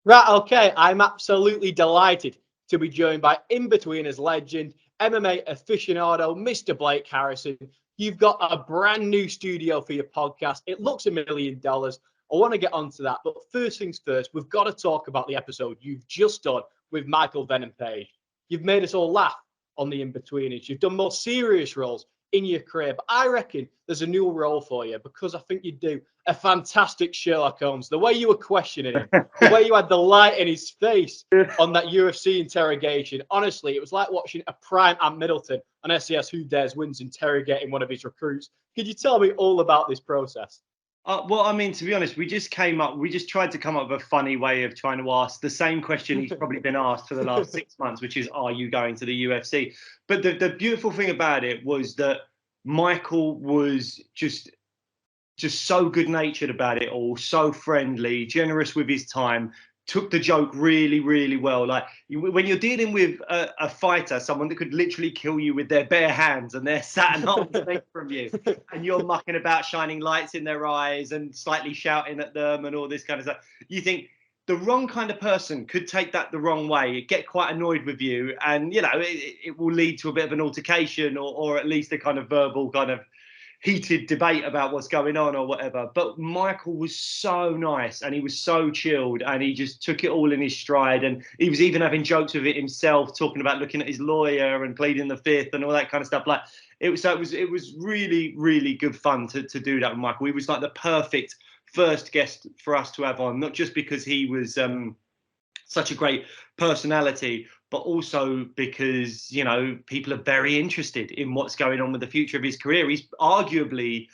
Right, okay. I'm absolutely delighted to be joined by In-Betweeners legend, MMA aficionado, Mr. Blake Harrison. You've got a brand new studio for your podcast. It looks $1 million. I want to get onto that. But first things first, we've got to talk about the episode you've just done with Michael Venom Page. You've made us all laugh on the In-Betweeners. You've done more serious roles in your career. But I reckon there's a new role for you because I think you do a fantastic Sherlock Holmes. The way you were questioning him, the way you had the light in his face on that UFC interrogation. Honestly, it was like watching a prime Ant Middleton on SES Who Dares Wins interrogating one of his recruits. Could you tell me all about this process? Well, I mean, to be honest, we just tried to come up with a funny way of trying to ask the same question he's probably been asked for the last 6 months, which is, are you going to the UFC? But the beautiful thing about it was that Michael was just so good natured about it all, so friendly, generous with his time, took the joke really, really well. Like when you're dealing with a fighter, someone that could literally kill you with their bare hands and they're sat an arm's length from you, and you're mucking about, shining lights in their eyes and slightly shouting at them and all this kind of stuff, you think the wrong kind of person could take that the wrong way, get quite annoyed with you, and it will lead to a bit of an altercation or at least a kind of verbal kind of heated debate about what's going on or whatever. But Michael was so nice and he was so chilled and he just took it all in his stride. And he was even having jokes with it himself, talking about looking at his lawyer and pleading the fifth and all that kind of stuff. Like it was really, really good fun to do that with Michael. He was like the perfect first guest for us to have on, not just because he was such a great personality, but also because people are very interested in what's going on with the future of his career. He's arguably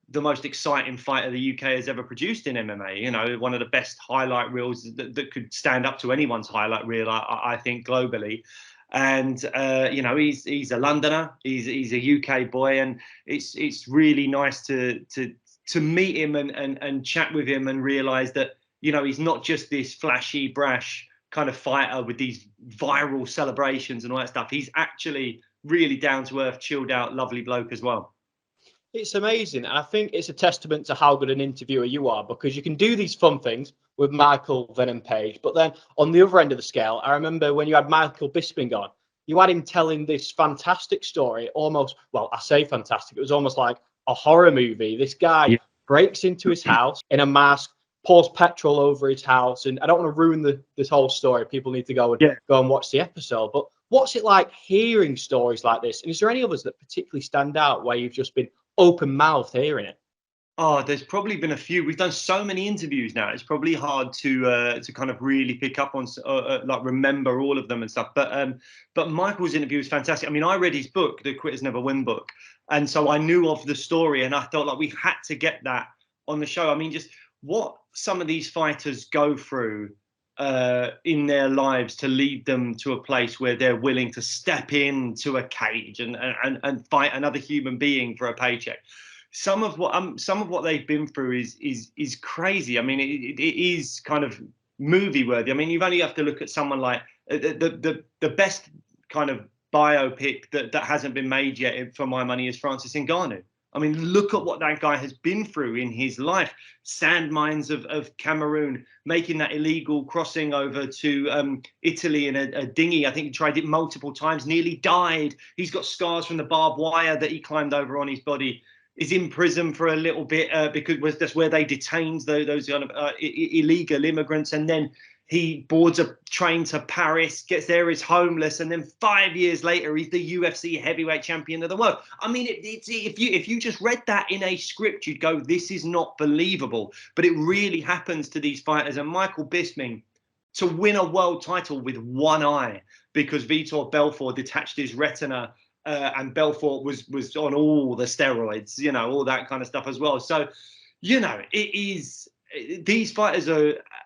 the most exciting fighter the UK has ever produced in MMA. One of the best highlight reels that could stand up to anyone's highlight reel, I think, globally. And he's a Londoner, he's a UK boy, and it's really nice to meet him and chat with him and realise that he's not just this flashy, brash kind of fighter with these viral celebrations and all that stuff. He's actually really down to earth, chilled out, lovely bloke as well. It's amazing. And I think it's a testament to how good an interviewer you are because you can do these fun things with Michael Venom Page. But then on the other end of the scale, I remember when you had Michael Bisping on, you had him telling this fantastic story, almost, well, I say fantastic, it was almost like a horror movie. This guy breaks into his house in a mask, pours petrol over his house. And I don't want to ruin this whole story. People need to go and watch the episode. But what's it like hearing stories like this? And is there any others that particularly stand out where you've just been open mouthed hearing it? Oh, there's probably been a few. We've done so many interviews now. It's probably hard to kind of really pick up on, like remember all of them and stuff. But Michael's interview was fantastic. I mean, I read his book, The Quitters Never Win book, and so I knew of the story, and I felt like we had to get that on the show. I mean, just what some of these fighters go through in their lives to lead them to a place where they're willing to step into a cage and fight another human being for a paycheck. Some of what they've been through is crazy. I mean, it is kind of movie worthy. I mean, you only have to look at someone like the best kind of biopic that hasn't been made yet, for my money, is Francis Ngannou. I mean, look at what that guy has been through in his life. Sand mines of Cameroon, making that illegal crossing over to Italy in a dinghy. I think he tried it multiple times, nearly died. He's got scars from the barbed wire that he climbed over on his body. Is in prison for a little bit because that's where they detained those kind of illegal immigrants. And then he boards a train to Paris, gets there, is homeless, and then 5 years later, he's the UFC heavyweight champion of the world. I mean, if you just read that in a script, you'd go, this is not believable. But it really happens to these fighters. And Michael Bisping, to win a world title with one eye because Vitor Belfort detached his retina, and Belfort was on all the steroids, all that kind of stuff as well. So, it is, these fighters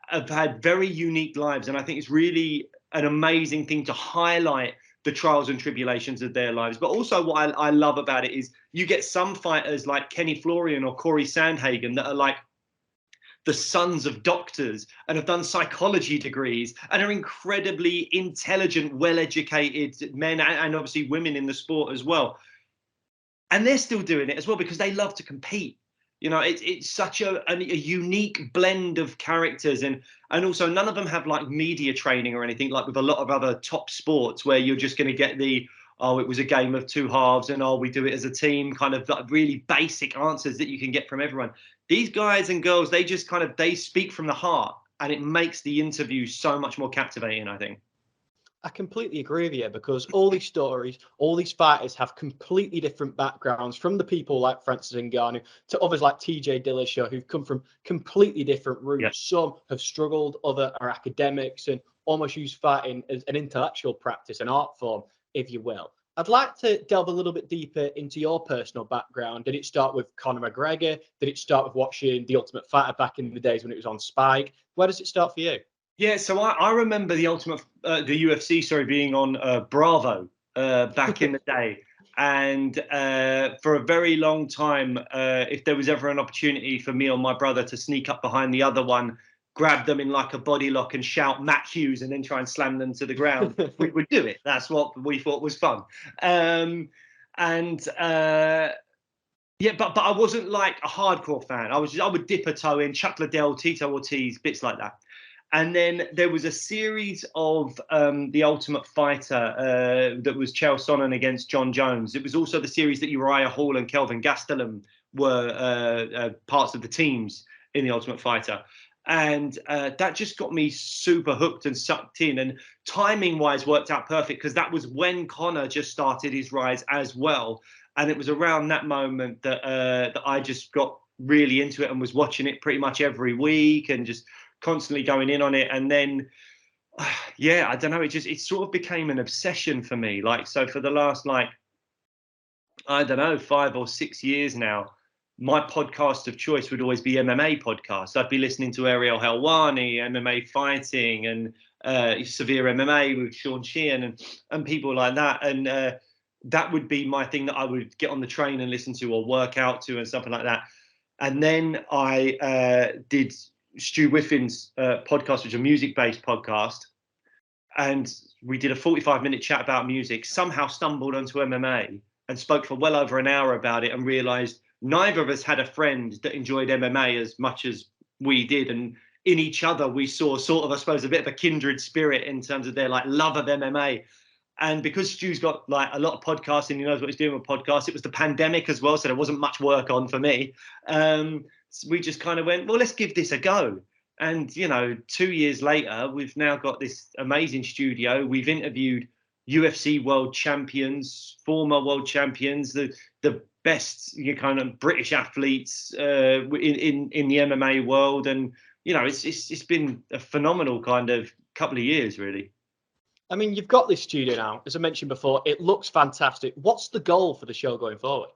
have had very unique lives. And I think it's really an amazing thing to highlight the trials and tribulations of their lives. But also what I love about it is you get some fighters like Kenny Florian or Corey Sandhagen that are like the sons of doctors and have done psychology degrees and are incredibly intelligent, well-educated men and obviously women in the sport as well. And they're still doing it as well because they love to compete. You know, it's such a unique blend of characters, and also none of them have like media training or anything like with a lot of other top sports where you're just going to get the, oh, it was a game of two halves, and oh, we do it as a team, kind of like really basic answers that you can get from everyone. These guys and girls, they just kind of, they speak from the heart, and it makes the interview so much more captivating, I think. I completely agree with you, because all these stories, all these fighters have completely different backgrounds, from the people like Francis Ngannou to others like TJ Dillashaw, who've come from completely different routes. Yeah. Some have struggled, other are academics and almost use fighting as an intellectual practice, an art form, if you will. I'd like to delve a little bit deeper into your personal background. Did it start with Conor McGregor? Did it start with watching The Ultimate Fighter back in the days when it was on Spike? Where does it start for you? Yeah, so I remember the UFC, sorry, being on Bravo back in the day. And for a very long time, if there was ever an opportunity for me or my brother to sneak up behind the other one, grab them in like a body lock and shout Matt Hughes and then try and slam them to the ground, we would do it. That's what we thought was fun. Yeah, but I wasn't like a hardcore fan. I would dip a toe in, Chuck Liddell, Tito Ortiz, bits like that. And then there was a series of The Ultimate Fighter that was Chael Sonnen against John Jones. It was also the series that Uriah Hall and Kelvin Gastelum were parts of the teams in The Ultimate Fighter. And that just got me super hooked and sucked in. And timing-wise worked out perfect, because that was when Conor just started his rise as well. And it was around that moment that that I just got really into it and was watching it pretty much every week and just constantly going in on it. And then yeah, I don't know, it sort of became an obsession for me. Like, so for the last, like, I don't know, 5 or 6 years now, my podcast of choice would always be MMA podcasts. I'd be listening to Ariel Helwani, MMA Fighting, and Severe MMA with Sean Sheehan and people like that. And that would be my thing that I would get on the train and listen to or work out to and something like that. And then I did Stu Whiffin's podcast, which is a music-based podcast. And we did a 45-minute chat about music, somehow stumbled onto MMA and spoke for well over an hour about it, and realized neither of us had a friend that enjoyed MMA as much as we did. And in each other, we saw sort of, I suppose, a bit of a kindred spirit in terms of their like love of MMA. And because Stu's got like a lot of podcasts and he knows what he's doing with podcasts, it was the pandemic as well, so there wasn't much work on for me. So we just kind of went, well, let's give this a go. And, you know, 2 years later, we've now got this amazing studio. We've interviewed UFC world champions, former world champions, the best, you know, kind of British athletes in the MMA world. And, you know, it's been a phenomenal kind of couple of years, really. I mean, you've got this studio now. As I mentioned before, it looks fantastic. What's the goal for the show going forward?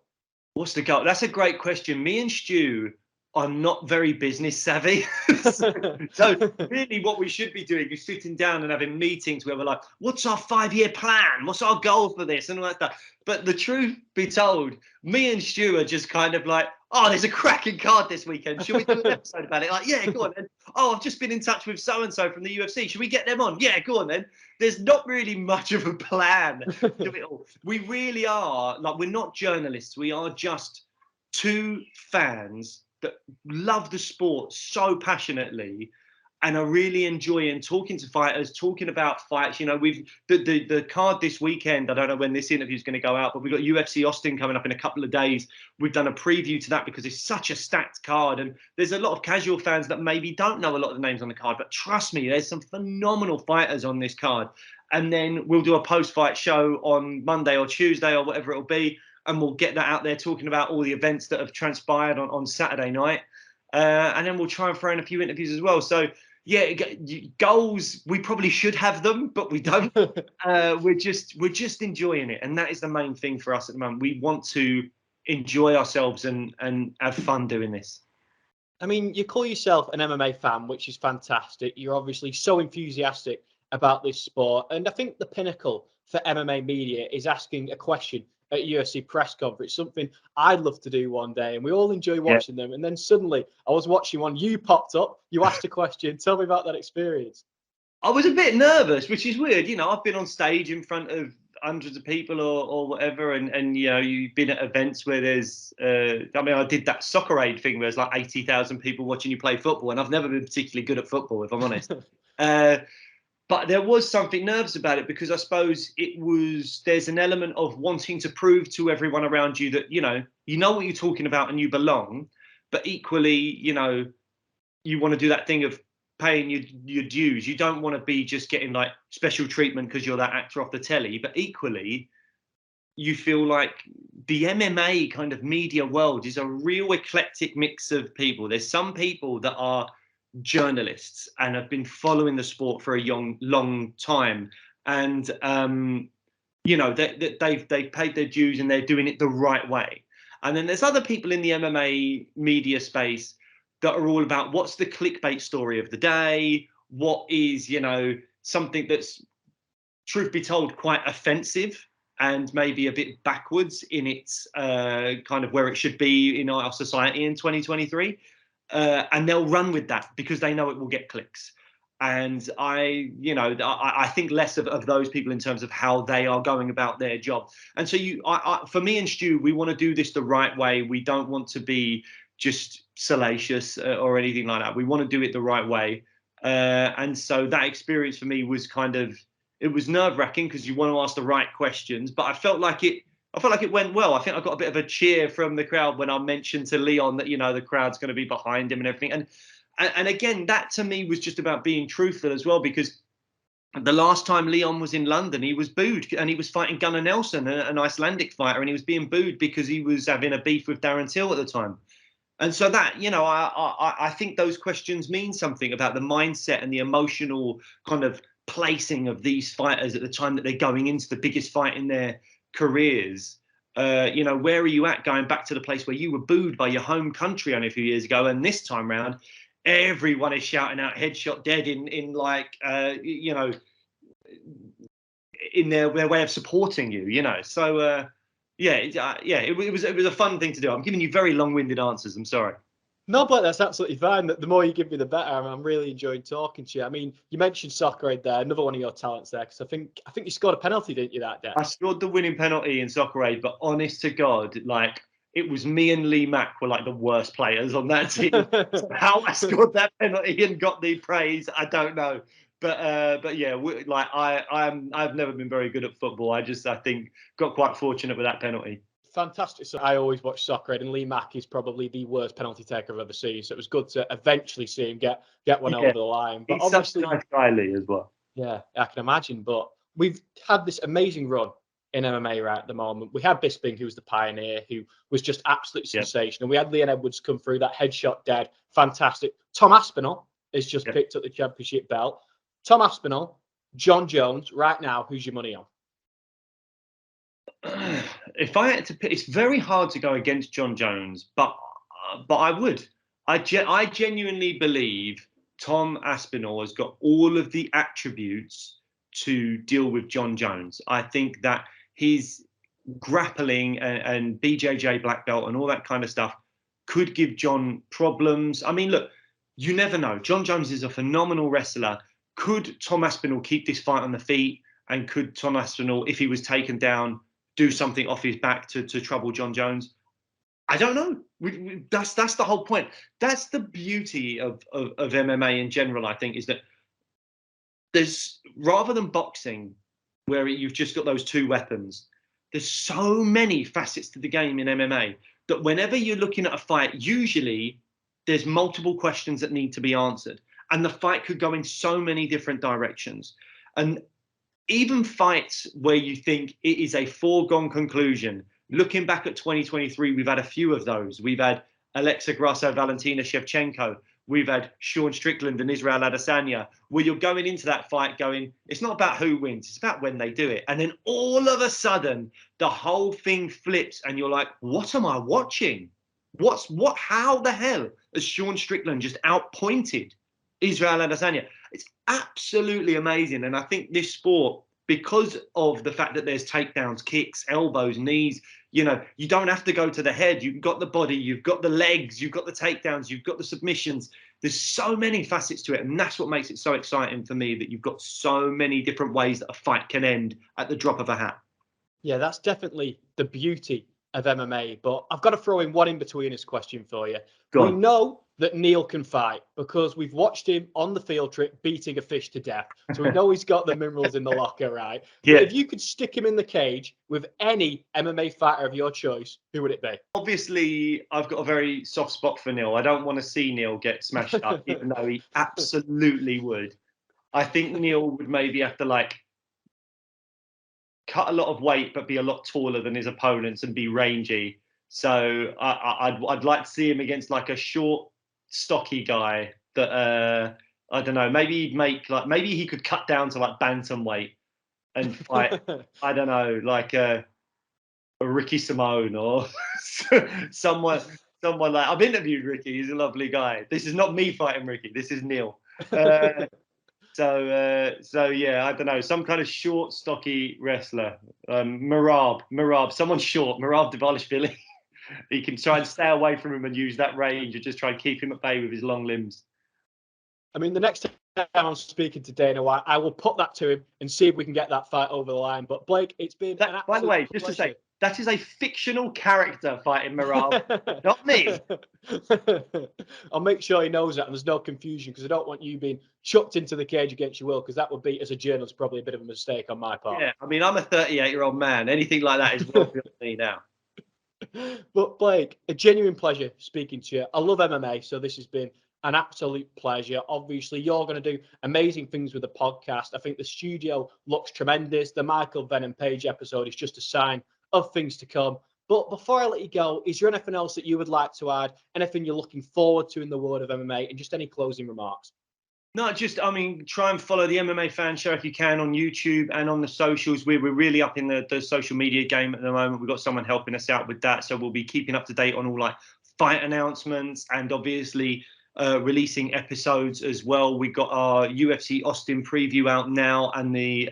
What's the goal? That's a great question. Me and Stu are not very business savvy. So really what we should be doing is sitting down and having meetings where we're like, what's our 5-year plan? What's our goal for this? And all that stuff. But the truth be told, me and Stu are just kind of like, oh, there's a cracking card this weekend. Should we do an episode about it? Like, yeah, go on then. Oh, I've just been in touch with so-and-so from the UFC. Should we get them on? Yeah, go on then. There's not really much of a plan to it all. We really are, like, we're not journalists. We are just two fans that love the sport so passionately and are really enjoying talking to fighters, talking about fights. You know, we've the card this weekend, I don't know when this interview is going to go out, but we've got UFC Austin coming up in a couple of days. We've done a preview to that because it's such a stacked card, and there's a lot of casual fans that maybe don't know a lot of the names on the card, but trust me, there's some phenomenal fighters on this card. And then we'll do a post-fight show on Monday or Tuesday or whatever it'll be, and we'll get that out there talking about all the events that have transpired on Saturday night. And then we'll try and throw in a few interviews as well. So, yeah, goals, we probably should have them, but we don't. We're just enjoying it. And that is the main thing for us at the moment. We want to enjoy ourselves and have fun doing this. I mean, you call yourself an MMA fan, which is fantastic. You're obviously so enthusiastic about this sport. And I think the pinnacle for MMA media is asking a question at UFC press conference, something I'd love to do one day. And we all enjoy watching them. And then suddenly I was watching one, you popped up, you asked a question. Tell me about that experience. I was a bit nervous, which is weird. You know, I've been on stage in front of hundreds of people or whatever, and you know, you've been at events where there's I mean, I did that Soccer Aid thing where there's like 80,000 people watching you play football, and I've never been particularly good at football, if I'm honest. But there was something nervous about it, because I suppose there's an element of wanting to prove to everyone around you that, you know what you're talking about and you belong, but equally, you know, you want to do that thing of paying your dues. You don't want to be just getting like special treatment because you're that actor off the telly, but equally, you feel like the MMA kind of media world is a real eclectic mix of people. There's some people that are journalists and have been following the sport for a long time, and you know, they've paid their dues and they're doing it the right way. And then there's other people in the MMA media space that are all about what's the clickbait story of the day, what is, you know, something that's, truth be told, quite offensive and maybe a bit backwards in its kind of where it should be in our society in 2023. And they'll run with that because they know it will get clicks. And I think less of those people in terms of how they are going about their job. And so for me and Stu, we want to do this the right way. We don't want to be just salacious or anything like that. We want to do it the right way. And so that experience for me was it was nerve-wracking because you want to ask the right questions, but I felt like it went well. I think I got a bit of a cheer from the crowd when I mentioned to Leon that, you know, the crowd's going to be behind him and everything. And again, that to me was just about being truthful as well, because the last time Leon was in London, he was booed, and he was fighting Gunnar Nelson, an Icelandic fighter, and he was being booed because he was having a beef with Darren Till at the time. And so that, you know, I think those questions mean something about the mindset and the emotional kind of placing of these fighters at the time that they're going into the biggest fight in their careers. You know, where are you at going back to the place where you were booed by your home country only a few years ago, and this time round everyone is shouting out headshot dead in like you know, in their way of supporting you, you know. So it was a fun thing to do. I'm giving you very long-winded answers, I'm sorry. No, but that's absolutely fine. The more you give me, the better. I'm really enjoying talking to you. I mean, you mentioned Soccer Aid there, another one of your talents there, because I think you scored a penalty, didn't you, that day? I scored the winning penalty in Soccer Aid, but honest to God, like, it was me and Lee Mack were like the worst players on that team. So how I scored that penalty and got the praise, I don't know. But yeah, I've never been very good at football. I think got quite fortunate with that penalty. Fantastic. So I always watch Soccer Aid, and Lee Mack is probably the worst penalty taker I've ever seen. So it was good to eventually see him get one over the line. But he's obviously such a nice guy, Lee, as well. Yeah, I can imagine. But we've had this amazing run in MMA right at the moment. We had Bisping, who was the pioneer, who was just absolutely sensational. We had Leon Edwards come through, that headshot dead, fantastic. Tom Aspinall has just picked up the championship belt. Tom Aspinall, John Jones, right now, who's your money on? If I had to pick, it's very hard to go against John Jones, but I would. I genuinely believe Tom Aspinall has got all of the attributes to deal with John Jones. I think that his grappling and BJJ black belt and all that kind of stuff could give John problems. I mean, look, you never know. John Jones is a phenomenal wrestler. Could Tom Aspinall keep this fight on the feet? And could Tom Aspinall, if he was taken down, do something off his back to trouble John Jones? I don't know. That's the whole point. That's the beauty of MMA in general, I think, is that there's, rather than boxing, where you've just got those two weapons, there's so many facets to the game in MMA that whenever you're looking at a fight, usually there's multiple questions that need to be answered. And the fight could go in so many different directions. And even fights where you think it is a foregone conclusion, looking back at 2023, we've had a few of those. We've had Alexa Grasso, Valentina Shevchenko. We've had Sean Strickland and Israel Adesanya, where you're going into that fight going, it's not about who wins, it's about when they do it. And then all of a sudden, the whole thing flips and you're like, what am I watching? How the hell has Sean Strickland just outpointed Israel Adesanya? It's absolutely amazing. And I think this sport, because of the fact that there's takedowns, kicks, elbows, knees, you know, you don't have to go to the head. You've got the body, you've got the legs, you've got the takedowns, you've got the submissions. There's so many facets to it. And that's what makes it so exciting for me, that you've got so many different ways that a fight can end at the drop of a hat. Yeah, that's definitely the beauty of MMA. But I've got to throw in one in-betweeners question for you. Go We on. know that Neil can fight because we've watched him on the field trip beating a fish to death. So we know he's got the minerals in the locker, right? Yeah. But if you could stick him in the cage with any MMA fighter of your choice, who would it be? Obviously, I've got a very soft spot for Neil. I don't want to see Neil get smashed up, even though he absolutely would. I think Neil would maybe have to like cut a lot of weight, but be a lot taller than his opponents and be rangy. So I'd like to see him against like a short, stocky guy that I don't know. Maybe he'd make like maybe he could cut down to like bantamweight and fight. I don't know, like a Ricky Simone or someone like I've interviewed Ricky. He's a lovely guy. This is not me fighting Ricky. This is Neil. So yeah, I don't know, some kind of short, stocky wrestler. Marab, someone short, Marab Dvalishvili. He can try and stay away from him and use that range and just try and keep him at bay with his long limbs. I mean, the next time I'm speaking to Dana White, I will put that to him and see if we can get that fight over the line. But Blake, it's been an absolute by the way, just pleasure. to say, that is a fictional character fighting Marab, not me. I'll make sure he knows that and there's no confusion because I don't want you being chucked into the cage against your will because that would be, as a journalist, probably a bit of a mistake on my part. Yeah, I mean, I'm a 38-year-old man. Anything like that is well beyond me now. But Blake, a genuine pleasure speaking to you. I love MMA, so this has been an absolute pleasure. Obviously, you're going to do amazing things with the podcast. I think the studio looks tremendous. The Michael Venom Page episode is just a sign of things to come. But before I let you go, is there anything else that you would like to add? Anything you're looking forward to in the world of MMA? And just any closing remarks? No, just, I mean, try and follow the MMA Fan Show if you can on YouTube and on the socials. We're really up in the social media game at the moment. We've got someone helping us out with that. So we'll be keeping up to date on all like fight announcements and obviously releasing episodes as well. We've got our UFC Austin preview out now, and the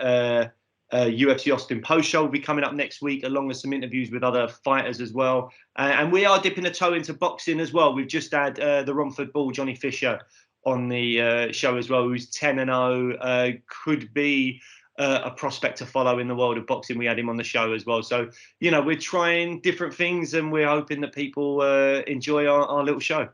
UFC Austin post show will be coming up next week, along with some interviews with other fighters as well. And we are dipping a toe into boxing as well. We've just had the Romford Bull, Johnny Fisher, on the show as well, who's 10-0, could be a prospect to follow in the world of boxing. We had him on the show as well. So, you know, we're trying different things and we're hoping that people enjoy our little show.